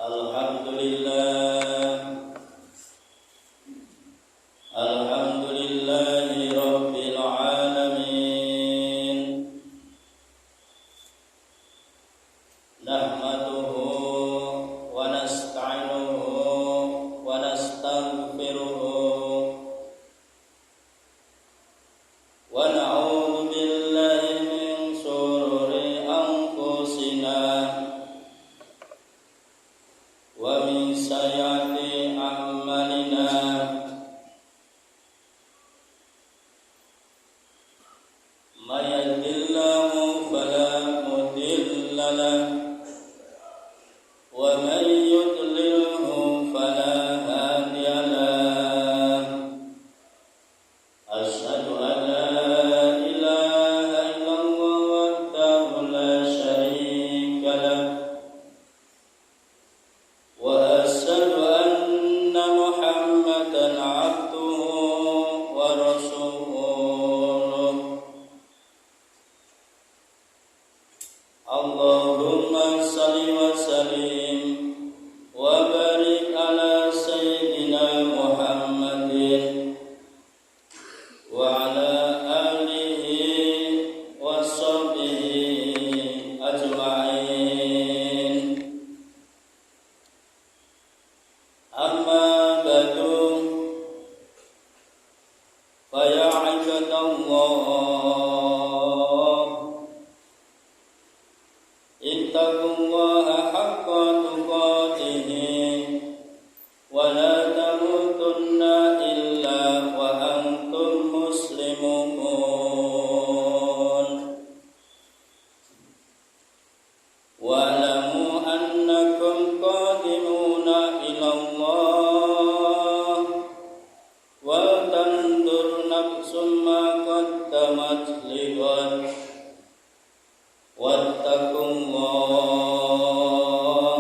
Alhamdulillah, alhamdulillahi rabbil alamin. Nahmaduhu wa nasta'inuhu wa nastaghfiruhu wa na'udzu billahi min shururi anfusina wa min sayyiati a'malina. May yahdihillahu fala mudilla lahu wa may yudlilhu fala hadiya lahu. Asyhadu an la ilaha illallah wahdahu la syarika lahu wa asyhadu anna Muhammadan abduhu wa rasuluh. Allahumma salli wa sallim wa barik ala sayyidina Muhammadin wa ala alihi wa sahbihi ajma'in. Amma ba'du, fa ya ibadallah, ittaqullaha haqqa tuqatih wa la tamutunna illa wa antum muslimun. Wa'lamu annakum qadimuna ila Allah wa tandur nafsum ma qaddamat lighad. Wattaqullah,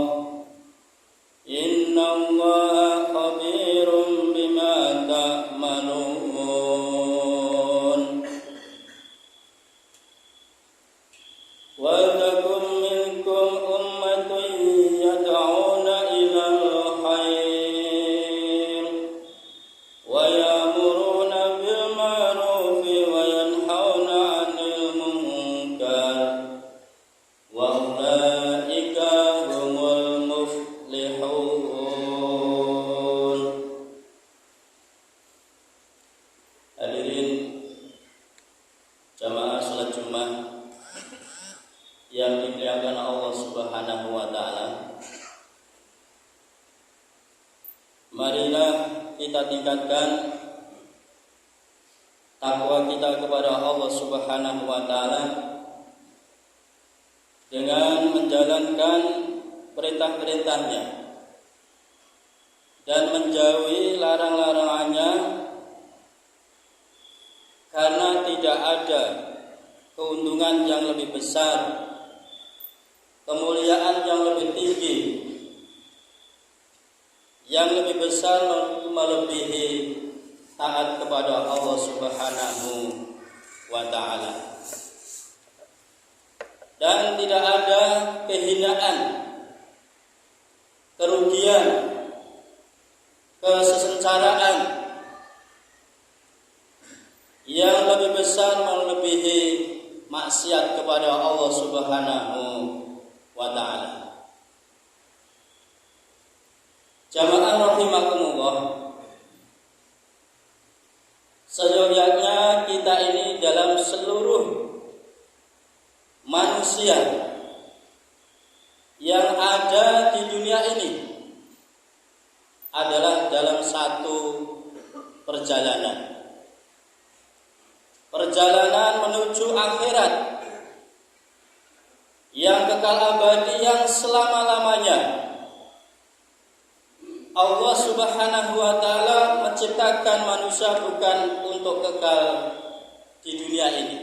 innallaha khabirum bima ta'malun. Waltakum minkum ummatun yad'una ilal khair wa ya'muruna bil ma'rufi wa yanhauna 'anil munkar wa ulaika humul muflihun. Hadirin jamaah salat Jumat yang dimuliakan Allah Subhanahu wa taala, marilah kita tingkatkan takwa kita kepada Allah Subhanahu wa taala dengan menjalankan perintah-perintahnya dan menjauhi larang-larangannya, karena tidak ada keuntungan yang lebih besar, kemuliaan yang lebih tinggi, yang lebih besar melebihi taat kepada Allah Subhanahu wa taala. Dan tidak ada kehinaan, kerugian, kesengsaraan yang lebih besar melebihi maksiat kepada Allah Subhanahu wa taala. Jamaah rahimakumullah, seyogyanya kita ini dalam seluruh manusia yang ada di dunia ini adalah dalam satu perjalanan menuju akhirat yang kekal abadi, yang selama-lamanya. Allah Subhanahu wa taala menciptakan manusia bukan untuk kekal di dunia ini.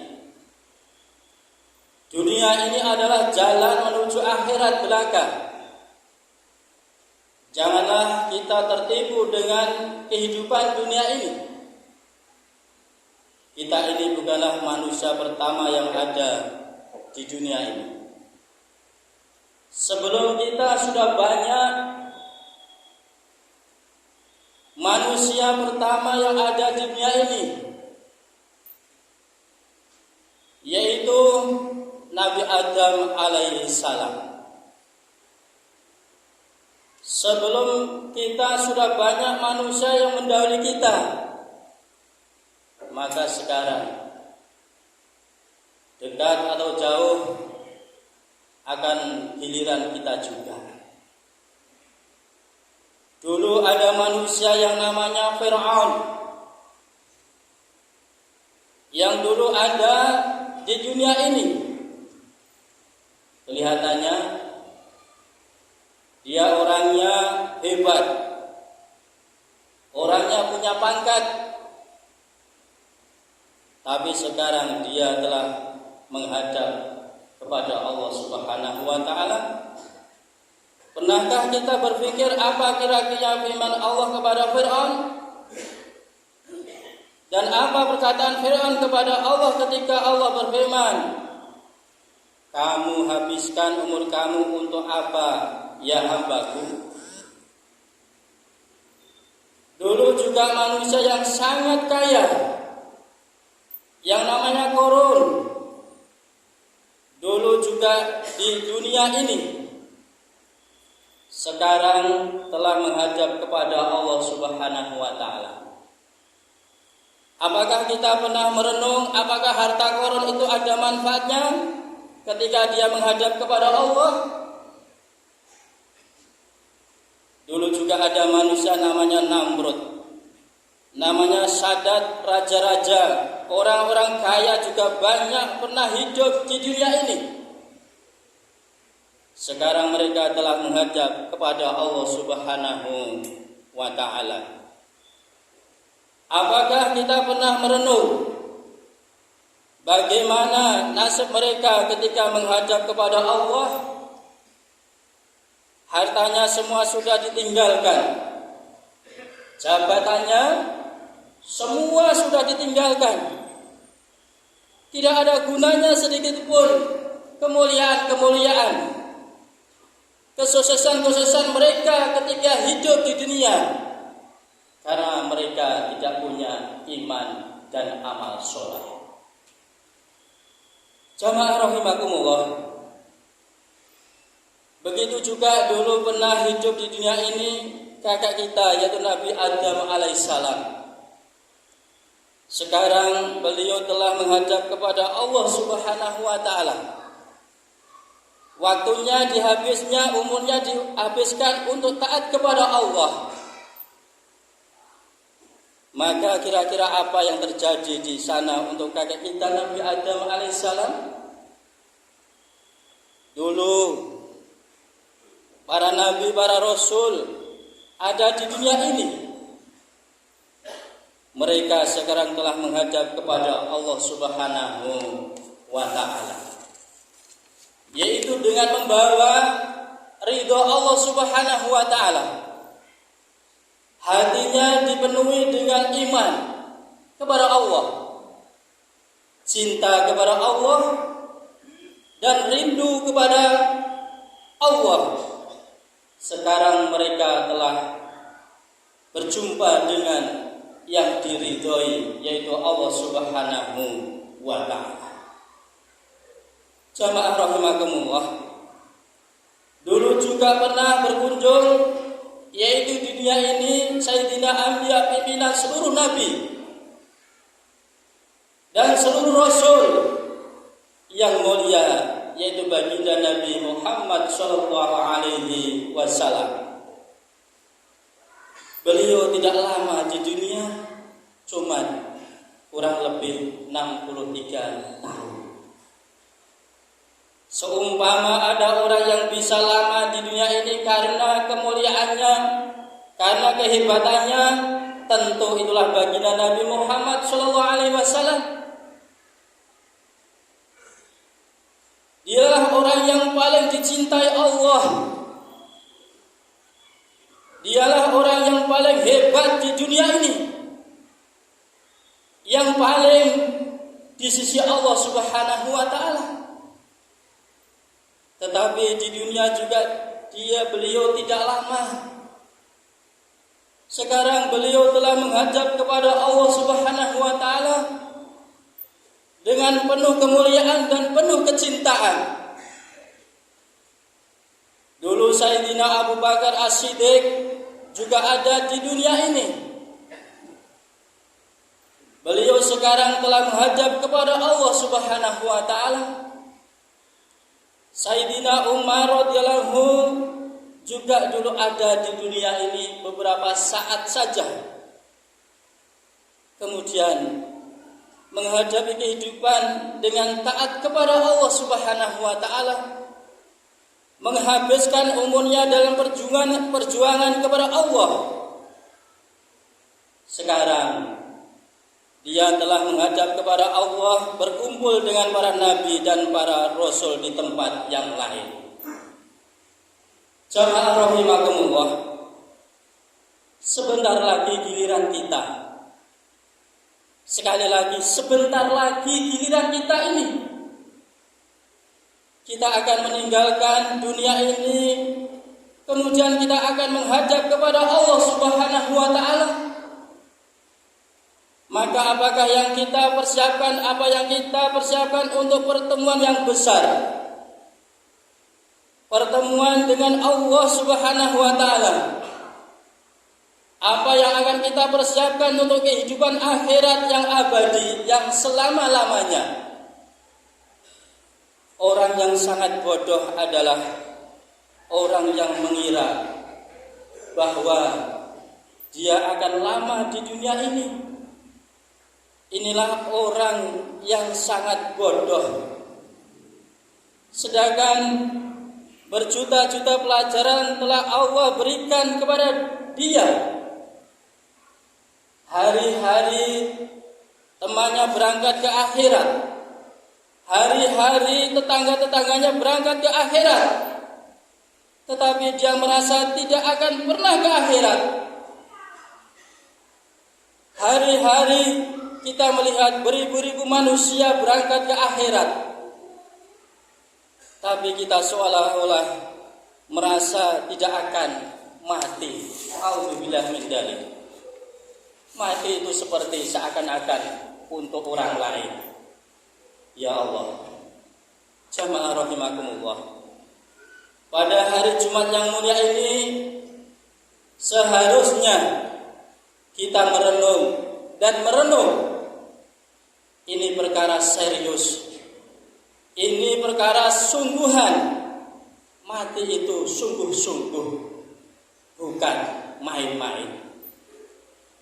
Dunia ini adalah jalan menuju akhirat belaka. Janganlah kita tertipu dengan kehidupan dunia ini. Kita ini bukanlah manusia pertama yang ada di dunia ini. sebelum kita sudah banyak manusia pertama yang ada di dunia ini, yaitu Nabi Adam alaihi salam. Sebelum kita sudah banyak manusia yang mendahului kita, maka sekarang dekat atau jauh akan giliran kita juga. Dulu ada manusia yang namanya Fir'aun, yang dulu ada di dunia ini. Kelihatannya dia orangnya hebat, orangnya punya pangkat, tapi sekarang dia telah menghadap kepada Allah Subhanahu wa taala. Pernahkah kita berpikir apa kira-kira firman Allah kepada Fir'aun? Dan apa perkataan Fir'aun kepada Allah ketika Allah berfirman, "Kamu habiskan umur kamu untuk apa, ya hambaku?" Dulu juga manusia yang sangat kaya, yang namanya Qarun, dulu juga di dunia ini, sekarang telah menghadap kepada Allah Subhanahu wa taala. Apakah kita pernah merenung apakah harta Qarun itu ada manfaatnya ketika dia menghadap kepada Allah? Dulu juga ada manusia namanya Namrud, namanya Sadat, raja-raja, orang-orang kaya juga banyak pernah hidup di dunia ini. Sekarang mereka telah menghadap kepada Allah Subhanahu wa taala. Apakah kita pernah merenung bagaimana nasib mereka ketika menghadap kepada Allah? Hartanya semua sudah ditinggalkan, jabatannya semua sudah ditinggalkan, tidak ada gunanya sedikit pun kemuliaan-kemuliaan, kesuksesan-kesuksesan mereka ketika hidup di dunia, karena mereka tidak punya iman dan amal soleh. Jamaah rahimakumullah. Begitu juga dulu pernah hidup di dunia ini kakak kita, yaitu Nabi Adam alaihissalam. Sekarang beliau telah menghadap kepada Allah Subhanahu wa taala. Waktunya dihabisnya, umurnya dihabiskan untuk taat kepada Allah. Maka kira-kira apa yang terjadi di sana untuk kakek kita Nabi Adam alaihissalam? Dulu para nabi, para rasul ada di dunia ini. Mereka sekarang telah menghadap kepada Allah Subhanahu wa taala, yaitu dengan membawa ridho Allah Subhanahu wa taala. Hatinya dipenuhi dengan iman kepada Allah, cinta kepada Allah, dan rindu kepada Allah. Sekarang mereka telah berjumpa dengan yang diridhoi, yaitu Allah Subhanahu wa ta'ala. Jamaah rahimakumullah. Dulu juga pernah berkunjung, yaitu di dunia ini Sayyidina Anbiya, pimpinan seluruh nabi dan seluruh rasul yang mulia, yaitu baginda Nabi Muhammad sallallahu alaihi wasallam. Beliau tidak lama di dunia, cuma kurang lebih 63 tahun. Seumpama ada orang yang bisa lama di dunia ini karena kemuliaannya, karena kehebatannya, tentu itulah baginda Nabi Muhammad sallallahu alaihi wasallam. Dialah orang yang paling dicintai Allah. Dialah orang yang paling hebat di dunia ini, yang paling di sisi Allah Subhanahu wa ta'ala. Tetapi di dunia juga beliau tidak lama. Sekarang beliau telah menghadap kepada Allah Subhanahu wa taala dengan penuh kemuliaan dan penuh kecintaan. Dulu Sayyidina Abu Bakar As-Siddiq juga ada di dunia ini. Beliau sekarang telah menghadap kepada Allah Subhanahu wa taala. Sayyidina Umar radhiyallahu juga dulu ada di dunia ini beberapa saat saja. Kemudian menghadapi kehidupan dengan taat kepada Allah Subhanahu wa taala, menghabiskan umurnya dalam perjuangan kepada Allah. Sekarang dia telah menghadap kepada Allah, berkumpul dengan para nabi dan para rasul di tempat yang lain. Jamaah rahimakumullah, sebentar lagi giliran kita. Sekali lagi, sebentar lagi giliran kita ini. Kita akan meninggalkan dunia ini, kemudian kita akan menghadap kepada Allah Subhanahu wa taala. Maka apakah yang kita persiapkan, apa yang kita persiapkan untuk pertemuan yang besar? Pertemuan dengan Allah Subhanahu wa taala. Apa yang akan kita persiapkan untuk kehidupan akhirat yang abadi, yang selama-lamanya? Orang yang sangat bodoh adalah orang yang mengira bahwa dia akan lama di dunia ini. Inilah orang yang sangat bodoh. Sedangkan berjuta-juta pelajaran telah Allah berikan kepada dia. Hari-hari temannya berangkat ke akhirat. Hari-hari tetangga-tetangganya berangkat ke akhirat. Tetapi dia merasa tidak akan pernah ke akhirat. Hari-hari kita melihat beribu-ribu manusia berangkat ke akhirat. Tapi kita seolah-olah merasa tidak akan mati. Auzubillah min dzalik. Mati itu seperti seakan-akan untuk orang lain. Ya Allah, jamaah rahimakumullah, pada hari Jumat yang mulia ini seharusnya kita merenung dan merenung. Ini perkara serius, ini perkara sungguhan. Mati itu sungguh-sungguh, bukan main-main.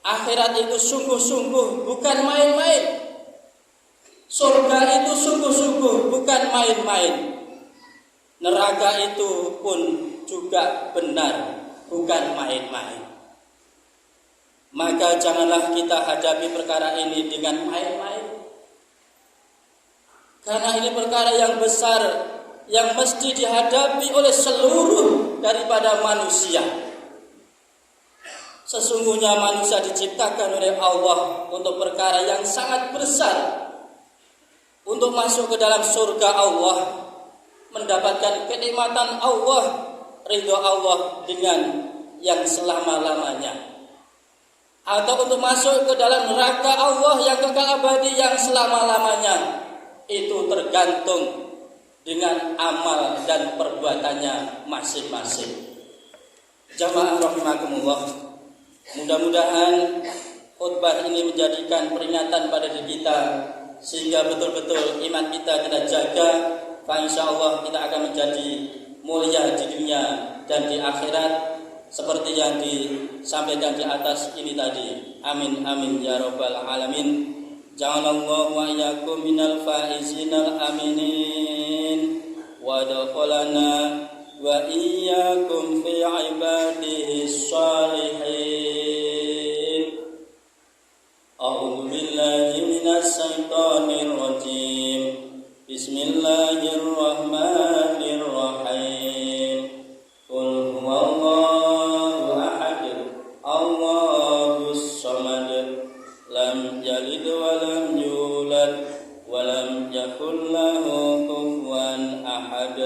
Akhirat itu sungguh-sungguh, bukan main-main. Surga itu sungguh-sungguh, bukan main-main. Neraka itu pun juga benar, bukan main-main. Maka janganlah kita hadapi perkara ini dengan main-main. Karena ini perkara yang besar, yang mesti dihadapi oleh seluruh daripada manusia. Sesungguhnya manusia diciptakan oleh Allah untuk perkara yang sangat besar, untuk masuk ke dalam surga Allah, mendapatkan kenikmatan Allah, ridho Allah dengan yang selama-lamanya, atau untuk masuk ke dalam neraka Allah yang kekal abadi yang selama-lamanya. Itu tergantung dengan amal dan perbuatannya masing-masing. Jamaah rahimakumullah, mudah-mudahan khutbah ini menjadikan peringatan pada diri kita, sehingga betul-betul iman kita jaga. Insyaallah kita akan menjadi mulia di dunia dan di akhirat seperti yang disampaikan di atas ini tadi. Amin amin ya rabbal alamin. Ja'alallahu wa iyyakum minal faizinal aminin wa dakhalana wa iyyakum fi ibadihi shalihin. A'udzu billahi minas syaitonir rajim. Bismillahirrahmanirrahim. Qul huwallahu ahad, Allahus samad, lam yalid wa lam yulad wa lam yakul lahu kufuwan ahad.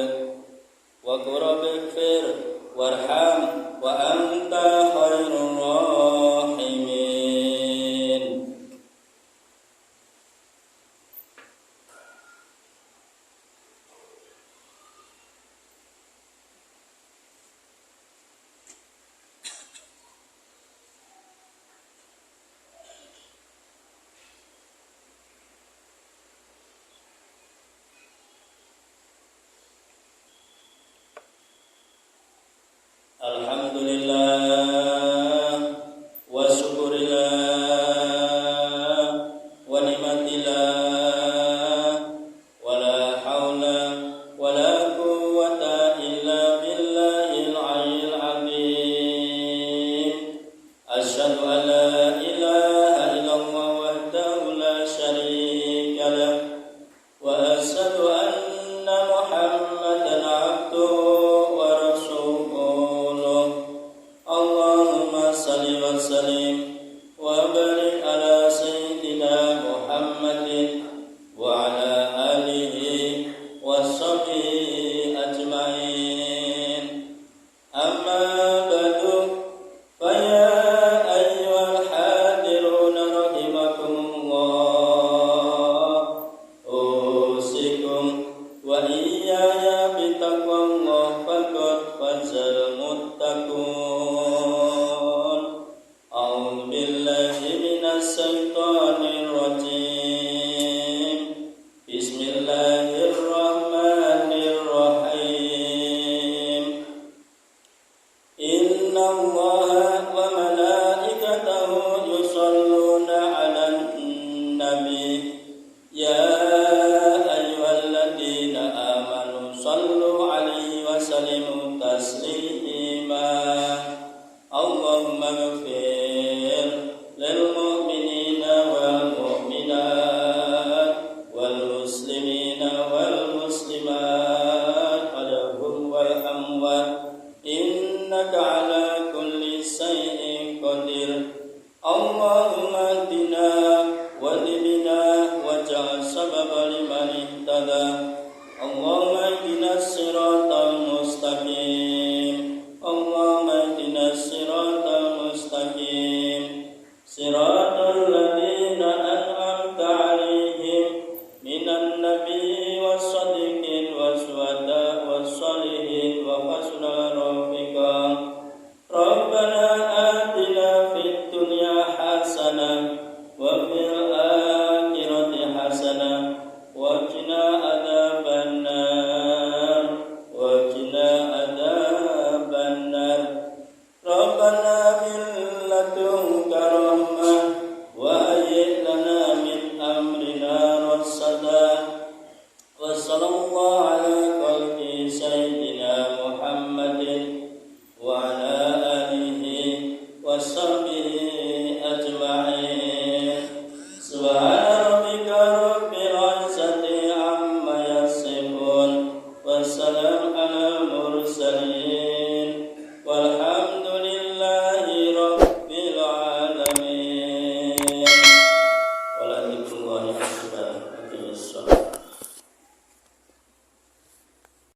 وقل رب اغفر وارحم وأنت خير الراحمين. Alhamdulillah